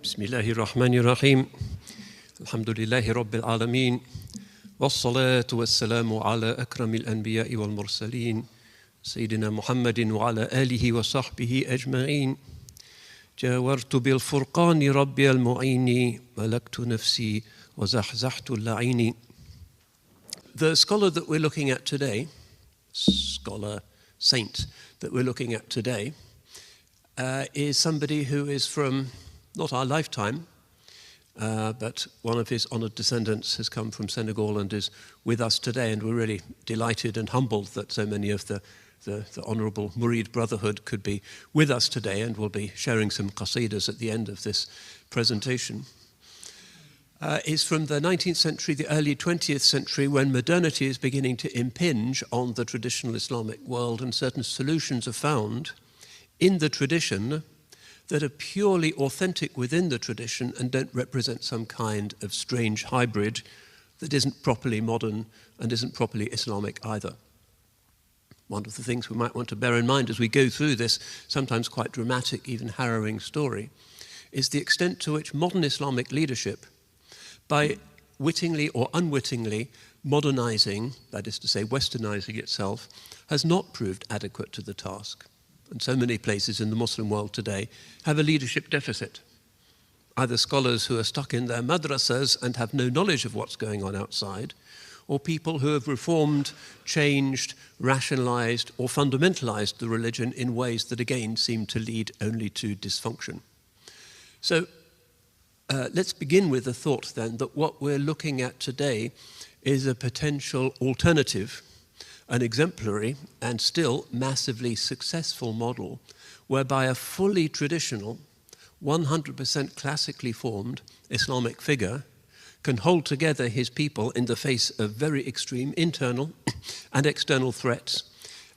Bismillahi rahmani rahim. Alhamdulillahi rabbil alameen. Wassalatu wassalamu ala akramil anbiya'i wal mursaleen. Sayyidina Muhammadin wa ala alihi wa sahbihi ajma'in. Jawartu bil furqani rabbi al mu'ini. Malaktu nafsi wa zahzahtu al-la'ini. The scholar that we're looking at today, scholar saint that we're looking at today, is somebody who is from not our lifetime, but one of his honored descendants has come from Senegal and is with us today, and we're really delighted and humbled that so many of the honorable Murid Brotherhood could be with us today, and we'll be sharing some qasidas at the end of this presentation. Is from the 19th century, the early 20th century, when modernity is beginning to impinge on the traditional Islamic world, and certain solutions are found in the tradition that are purely authentic within the tradition and don't represent some kind of strange hybrid that isn't properly modern and isn't properly Islamic either. One of the things we might want to bear in mind as we go through this sometimes quite dramatic, even harrowing story, is the extent to which modern Islamic leadership, by wittingly or unwittingly modernizing, that is to say westernizing itself, has not proved adequate to the task. And so many places in the Muslim world today have a leadership deficit. Either scholars who are stuck in their madrasas and have no knowledge of what's going on outside, or people who have reformed, changed, rationalized, or fundamentalized the religion in ways that again seem to lead only to dysfunction. So let's begin with the thought then that what we're looking at today is a potential alternative, an exemplary and still massively successful model whereby a fully traditional, 100% classically formed Islamic figure can hold together his people in the face of very extreme internal and external threats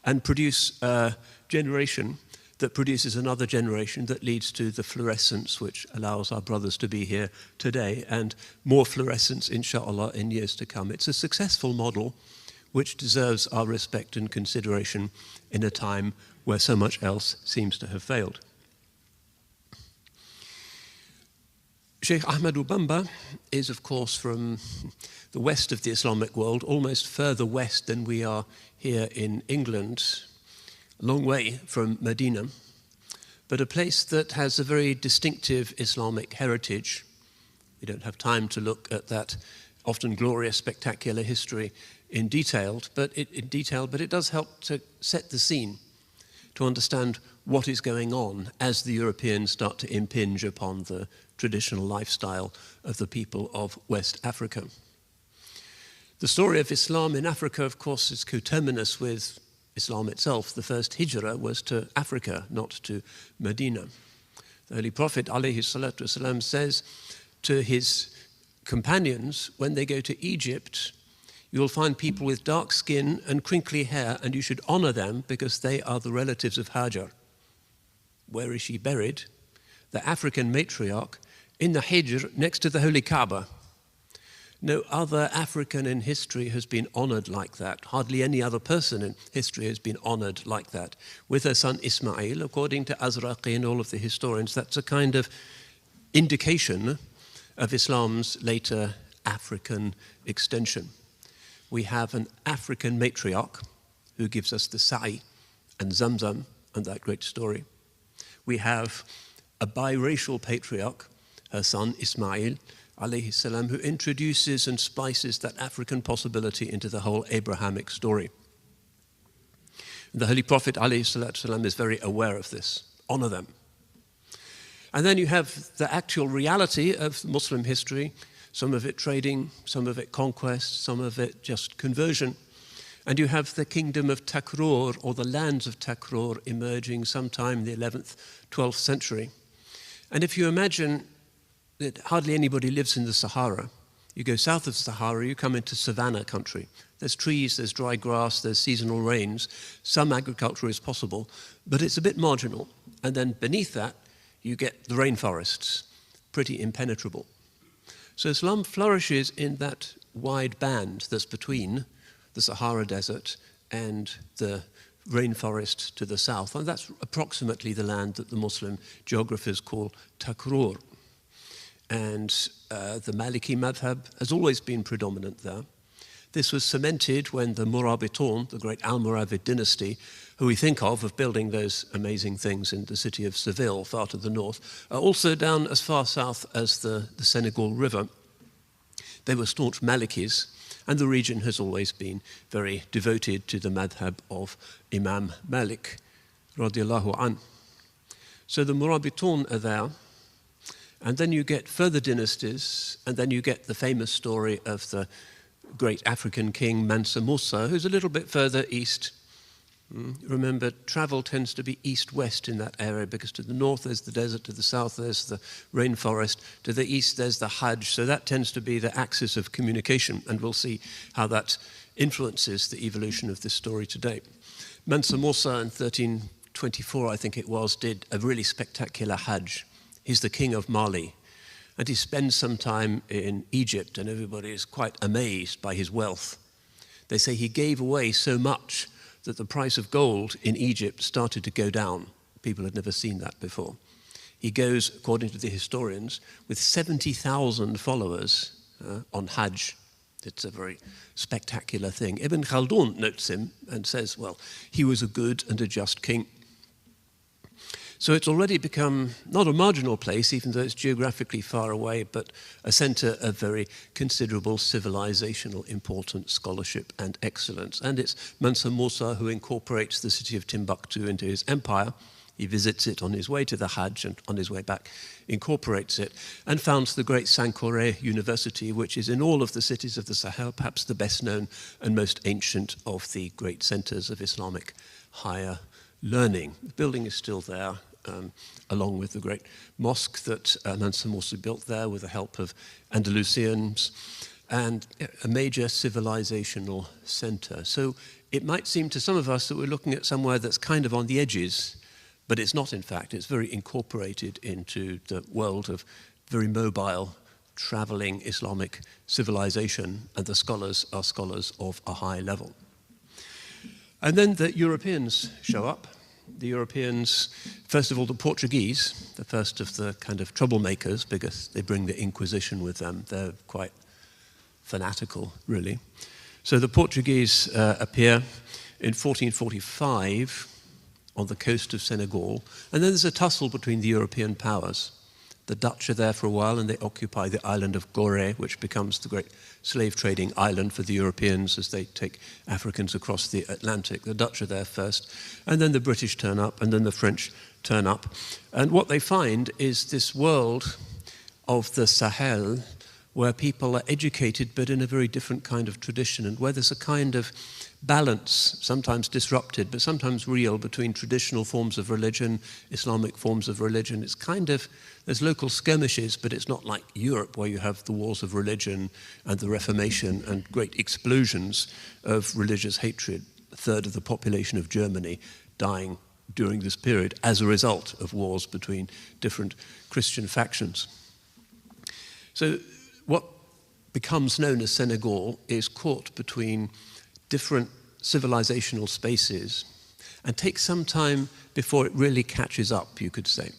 and produce a generation that produces another generation that leads to the fluorescence which allows our brothers to be here today, and more fluorescence, inshallah, in years to come. It's a successful model which deserves our respect and consideration in a time where so much else seems to have failed. Sheikh Ahmadu Bamba is, of course, from the west of the Islamic world, almost further west than we are here in England, a long way from Medina, but a place that has a very distinctive Islamic heritage. We don't have time to look at that often glorious, spectacular history in detail, but it does help to set the scene, to understand what is going on as the Europeans start to impinge upon the traditional lifestyle of the people of West Africa. The story of Islam in Africa, of course, is coterminous with Islam itself. The first hijrah was to Africa, not to Medina. The Holy Prophet ﷺ says to his companions, when they go to Egypt, you'll find people with dark skin and crinkly hair, and you should honor them because they are the relatives of Hajar. Where is she buried? The African matriarch in the Hijr next to the Holy Kaaba. No other African in history has been honored like that. Hardly any other person in history has been honored like that. With her son Ismail, according to Azraqi and all of the historians, that's a kind of indication of Islam's later African extension. We have an African matriarch who gives us the Sa'i and Zamzam and that great story. We have a biracial patriarch, her son Ismail, alayhi salam, who introduces and spices that African possibility into the whole Abrahamic story. The Holy Prophet alayhi salam is very aware of this. Honor them. And then you have the actual reality of Muslim history, some of it trading, some of it conquest, some of it just conversion. And you have the kingdom of Takrur, or the lands of Takrur, emerging sometime in the 11th, 12th century. And if you imagine that hardly anybody lives in the Sahara, You go south of Sahara, you come into savanna country. There's trees, there's dry grass, there's seasonal rains. Some agriculture is possible, but it's a bit marginal. And then beneath that, you get the rainforests, pretty impenetrable. So Islam flourishes in that wide band that's between the Sahara Desert and the rainforest to the south. And that's approximately the land that the Muslim geographers call Takrur. And the Maliki madhab has always been predominant there. This was cemented when the Murabitun, the great Almoravid dynasty, who we think of building those amazing things in the city of Seville, far to the north, also down as far south as the Senegal River. They were staunch Malikis, and the region has always been very devoted to the madhab of Imam Malik, radiallahu an. So the Murabitun are there, and then you get further dynasties, and then you get the famous story of the great African king Mansa Musa, who's a little bit further east. Remember, travel tends to be east-west in that area, because to the north there's the desert, to the south there's the rainforest, to the east there's the Hajj, so that tends to be the axis of communication, and we'll see how that influences the evolution of this story today. Mansa Musa in 1324, I think it was, did a really spectacular Hajj. He's the king of Mali, and he spends some time in Egypt, and everybody is quite amazed by his wealth. They say he gave away so much that the price of gold in Egypt started to go down. People had never seen that before. He goes, according to the historians, with 70,000 followers on Hajj. It's a very spectacular thing. Ibn Khaldun notes him and says, well, he was a good and a just king. So it's already become not a marginal place, even though it's geographically far away, but a center of very considerable civilizational importance, scholarship, and excellence. And it's Mansa Musa who incorporates the city of Timbuktu into his empire. He visits it on his way to the Hajj, and on his way back incorporates it, and founds the great Sankore University, which is in all of the cities of the Sahel, perhaps the best known and most ancient of the great centers of Islamic higher learning. The building is still there, along with the great mosque that Mansa Musa built there with the help of Andalusians, and a major civilizational center. So it might seem to some of us that we're looking at somewhere that's kind of on the edges, but it's not, in fact. It's very incorporated into the world of very mobile, traveling Islamic civilization, and the scholars are scholars of a high level. And then the Europeans show up. The Europeans, first of all, the Portuguese, the first of the kind of troublemakers, because they bring the Inquisition with them. They're quite fanatical, really. So the Portuguese appear in 1445 on the coast of Senegal, and then there's a tussle between the European powers. The Dutch are there for a while, and they occupy the island of Gorée, which becomes the great slave trading island for the Europeans as they take Africans across the Atlantic. The Dutch are there first, and then the British turn up, and then the French turn up. And what they find is this world of the Sahel, where people are educated but in a very different kind of tradition, and where there's a kind of balance, sometimes disrupted, but sometimes real, between traditional forms of religion, Islamic forms of religion. It's kind of, there's local skirmishes, but it's not like Europe, where you have the wars of religion and the Reformation and great explosions of religious hatred. A third of the population of Germany dying during this period as a result of wars between different Christian factions. So what becomes known as Senegal is caught between different civilizational spaces and takes some time before it really catches up, you could say.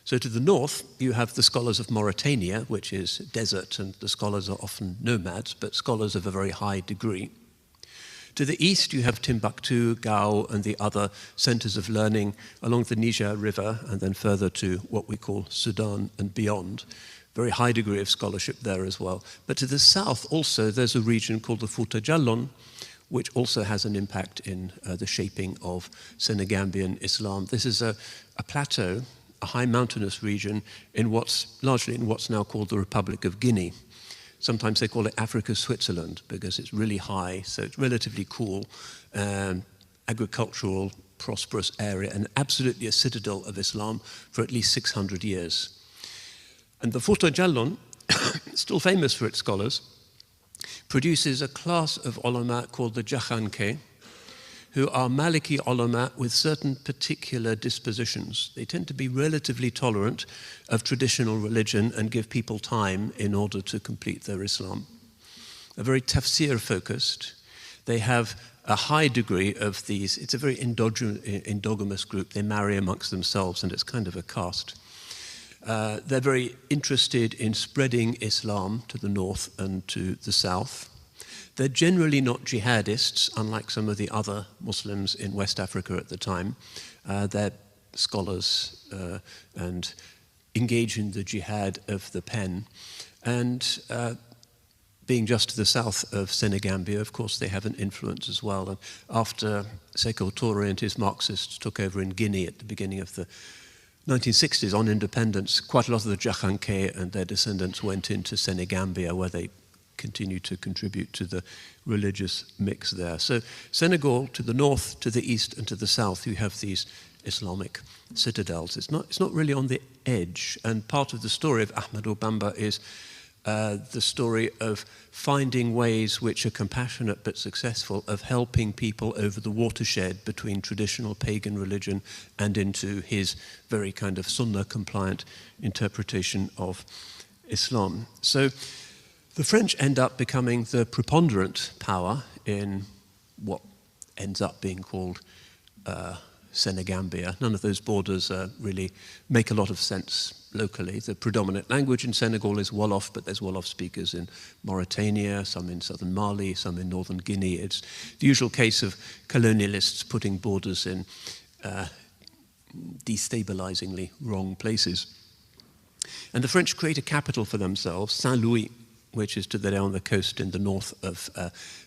So to the north, you have the scholars of Mauritania, which is desert, and the scholars are often nomads, but scholars of a very high degree. To the east, you have Timbuktu, Gao, and the other centers of learning along the Niger River, and then further to what we call Sudan and beyond. Very high degree of scholarship there as well. But to the south also, there's a region called the Fouta Djallon, which also has an impact in the shaping of Senegambian Islam. This is a plateau, a high mountainous region largely in what's now called the Republic of Guinea. Sometimes they call it Africa's Switzerland because it's really high, so it's relatively cool, agricultural, prosperous area, and absolutely a citadel of Islam for at least 600 years. And the Fouta Djallon still famous for its scholars, produces a class of ulama called the Jakhanke, who are Maliki ulama with certain particular dispositions. They tend to be relatively tolerant of traditional religion and give people time in order to complete their Islam. They're very tafsir focused. They have a high degree of these. It's a very endogamous group. They marry amongst themselves, and it's kind of a caste. They're very interested in spreading Islam to the north and to the south. They're generally not jihadists, unlike some of the other Muslims in West Africa at the time. They're scholars and engage in the jihad of the pen. And being just to the south of Senegambia, of course, they have an influence as well. And after Sékou Touré and his Marxists took over in Guinea at the beginning of the 1960s on independence, quite a lot of the Jakhanke and their descendants went into Senegambia, where they continued to contribute to the religious mix there. So Senegal, to the north, to the east, and to the south, you have these Islamic citadels. It's not really on the edge. And part of the story of Ahmadou Bamba is the story of finding ways which are compassionate but successful of helping people over the watershed between traditional pagan religion and into his very kind of Sunnah-compliant interpretation of Islam. So the French end up becoming the preponderant power in what ends up being called Senegambia. None of those borders really make a lot of sense locally. The predominant language in Senegal is Wolof, but there's Wolof speakers in Mauritania, some in southern Mali, some in northern Guinea. It's the usual case of colonialists putting borders in destabilizingly wrong places. And the French create a capital for themselves, Saint-Louis, which is today on the coast in the north of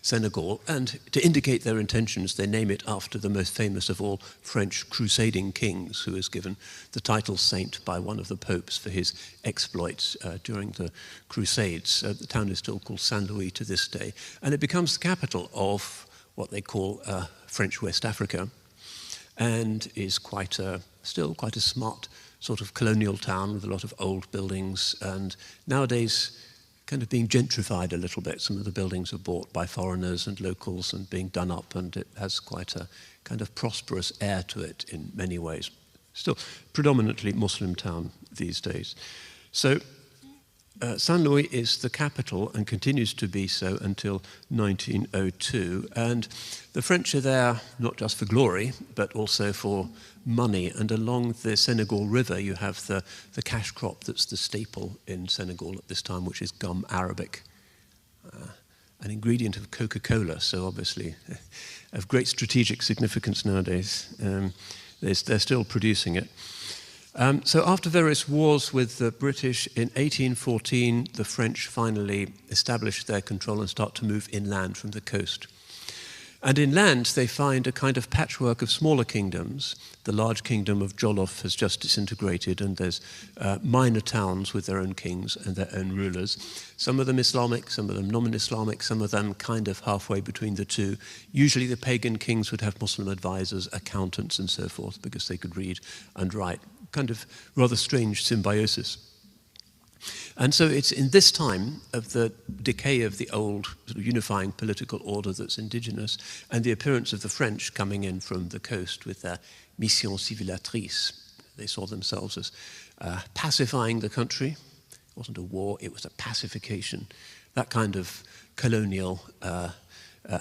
Senegal. And to indicate their intentions, they name it after the most famous of all French crusading kings, who was given the title saint by one of the popes for his exploits during the Crusades. The town is still called Saint-Louis to this day. And it becomes the capital of what they call French West Africa, and is still quite a smart sort of colonial town with a lot of old buildings, and nowadays kind of being gentrified a little bit. Some of the buildings are bought by foreigners and locals and being done up, and it has quite a kind of prosperous air to it in many ways. Still predominantly Muslim town these days. So Saint-Louis is the capital and continues to be so until 1902. And the French are there not just for glory, but also for money. And along the Senegal River, you have the cash crop that's the staple in Senegal at this time, which is gum arabic, an ingredient of Coca-Cola, so obviously of great strategic significance nowadays. They're still producing it. So after various wars with the British, in 1814, the French finally established their control and start to move inland from the coast. And inland, they find a kind of patchwork of smaller kingdoms. The large kingdom of Jolof has just disintegrated, and there's minor towns with their own kings and their own rulers. Some of them Islamic, some of them non-Islamic, some of them kind of halfway between the two. Usually the pagan kings would have Muslim advisors, accountants, and so forth, because they could read and write. Kind of rather strange symbiosis. And so it's in this time of the decay of the old sort of unifying political order that's indigenous, and the appearance of the French coming in from the coast with their mission civilisatrice. They saw themselves as pacifying the country. It wasn't a war, it was a pacification. That kind of colonial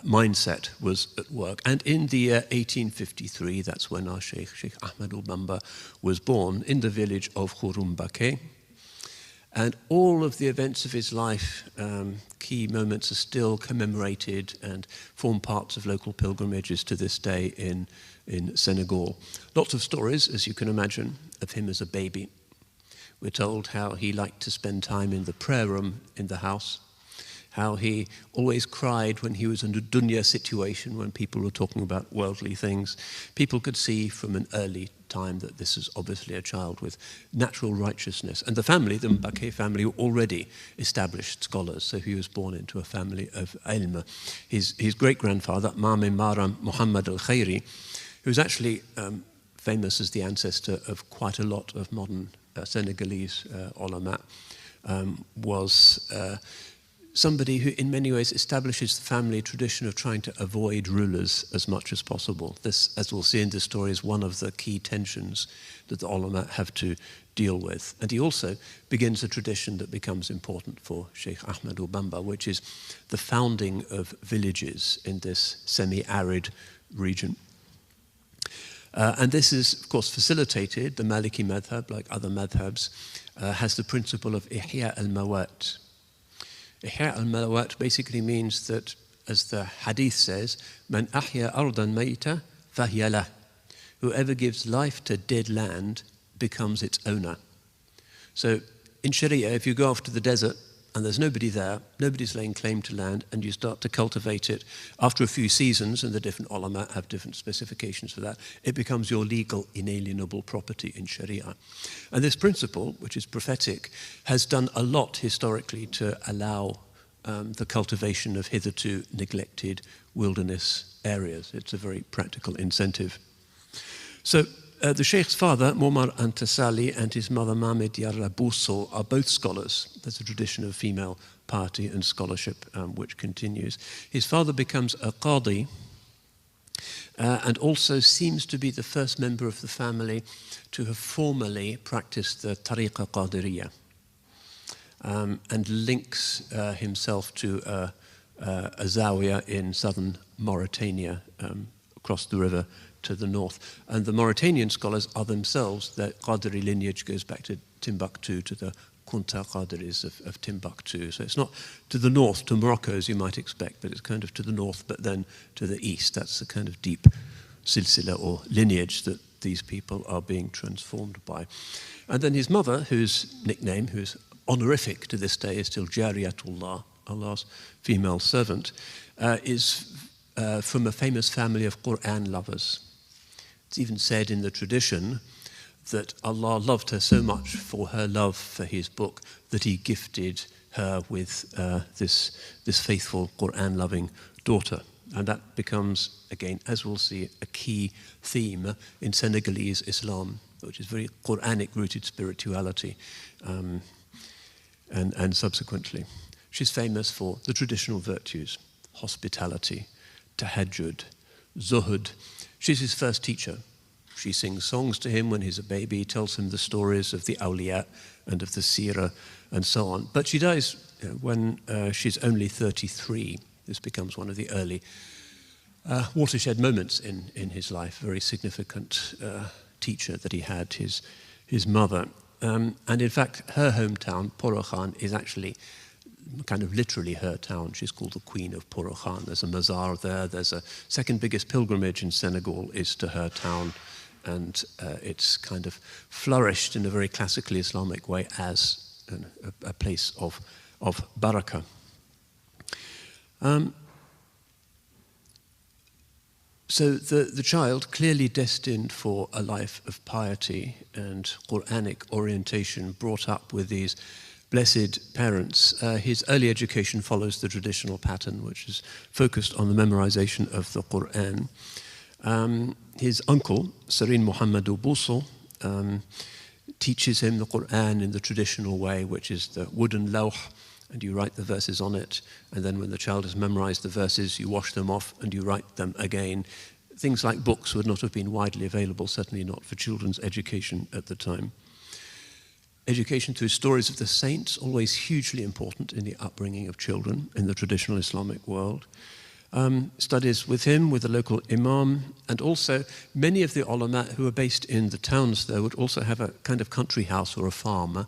mindset was at work. And in the year 1853, that's when our Sheikh Ahmadou Bamba was born in the village of Khouroumbake. And all of the events of his life, key moments, are still commemorated and form parts of local pilgrimages to this day in Senegal. Lots of stories, as you can imagine, of him as a baby. We're told how he liked to spend time in the prayer room in the house, how he always cried when he was in a dunya situation, when people were talking about worldly things. People could see from an early time that this is obviously a child with natural righteousness. And the family, the Mbake family, were already established scholars, so he was born into a family of ilm. His great-grandfather, Mame Maram Muhammad al-Khairi, who's actually famous as the ancestor of quite a lot of modern Senegalese ulama, was somebody who in many ways establishes the family tradition of trying to avoid rulers as much as possible. This, as we'll see in this story, is one of the key tensions that the ulama have to deal with. And he also begins a tradition that becomes important for Sheikh Ahmadu Bamba, which is the founding of villages in this semi-arid region. And this is, of course, facilitated. The Maliki madhab, like other madhabs, has the principle of ihya al-mawat. Ihya al-mawat basically means that, as the hadith says, man ahya ardan mayta fahiya lah. Whoever gives life to dead land becomes its owner. So in Sharia, if you go off to the desert and there's nobody there, nobody's laying claim to land, and you start to cultivate it, after a few seasons, and the different ulama have different specifications for that, it becomes your legal inalienable property in Sharia. And this principle, which is prophetic, has done a lot historically to allow the cultivation of hitherto neglected wilderness areas. It's a very practical incentive. So the Sheikh's father, Momar Antasali, and his mother, Mahmed Yarabuso, are both scholars. There's a tradition of female piety and scholarship which continues. His father becomes a qadi and also seems to be the first member of the family to have formally practiced the Tariqa Qadiriyya, and links himself to a zawiya in southern Mauritania, across the river to the north. And the Mauritanian scholars are themselves, their Qadiri lineage goes back to Timbuktu, to the Kunta Qadiris of Timbuktu. So it's not to the north, to Morocco, as you might expect, but it's kind of to the north, but then to the east. That's the kind of deep silsila or lineage that these people are being transformed by. And then his mother, whose nickname, who's honorific to this day, is still Jariyatullah, Allah's female servant, is from a famous family of Quran lovers. It's even said in the tradition that Allah loved her so much for her love for his book that he gifted her with this faithful Quran-loving daughter. And that becomes, again, as we'll see, a key theme in Senegalese Islam, which is very Quranic-rooted spirituality, and subsequently. She's famous for the traditional virtues: hospitality, tahajjud, zuhud. She's his first teacher. She sings songs to him when he's a baby, tells him the stories of the awliya and of the seerah and so on. But she dies when she's only 33. This becomes one of the early watershed moments in his life, very significant teacher that he had, his mother. And in fact, her hometown, Porokhan, is actually kind of literally her town. She's called the Queen of Porokhan. There's a mazar there. There's a second biggest pilgrimage in Senegal is to her town. And it's kind of flourished in a very classically Islamic way as a place of barakah. So the child, clearly destined for a life of piety and Quranic orientation, brought up with these blessed parents. His early education follows the traditional pattern, which is focused on the memorization of the Quran. His uncle, Serigne Mohammedou Bousso, teaches him the Quran in the traditional way, which is the wooden lawh, and you write the verses on it, and then when the child has memorized the verses, you wash them off and you write them again. Things like books would not have been widely available, certainly not for children's education at the time. Education through stories of the saints, always hugely important in the upbringing of children in the traditional Islamic world. Studies with him, with the local imam, and also many of the ulama who are based in the towns there would also have a kind of country house or a farm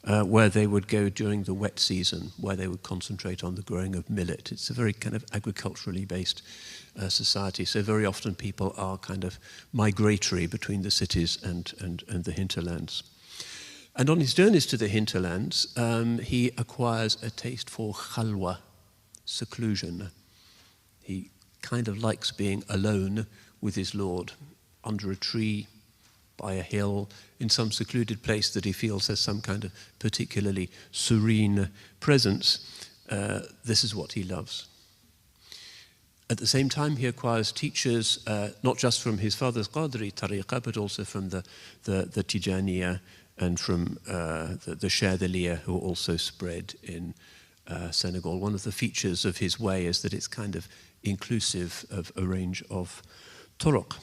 where they would go during the wet season, where they would concentrate on the growing of millet. It's a very kind of agriculturally based society, so very often people are kind of migratory between the cities and the hinterlands. And on his journeys to the hinterlands, he acquires a taste for khalwa, seclusion. He kind of likes being alone with his Lord, under a tree, by a hill, in some secluded place that he feels has some kind of particularly serene presence. This is what he loves. At the same time, he acquires teachers, not just from his father's Qadri tariqah, but also from the Tijaniya and from the Chardelier, who are also spread in Senegal. One of the features of his way is that it's kind of inclusive of a range of turuq.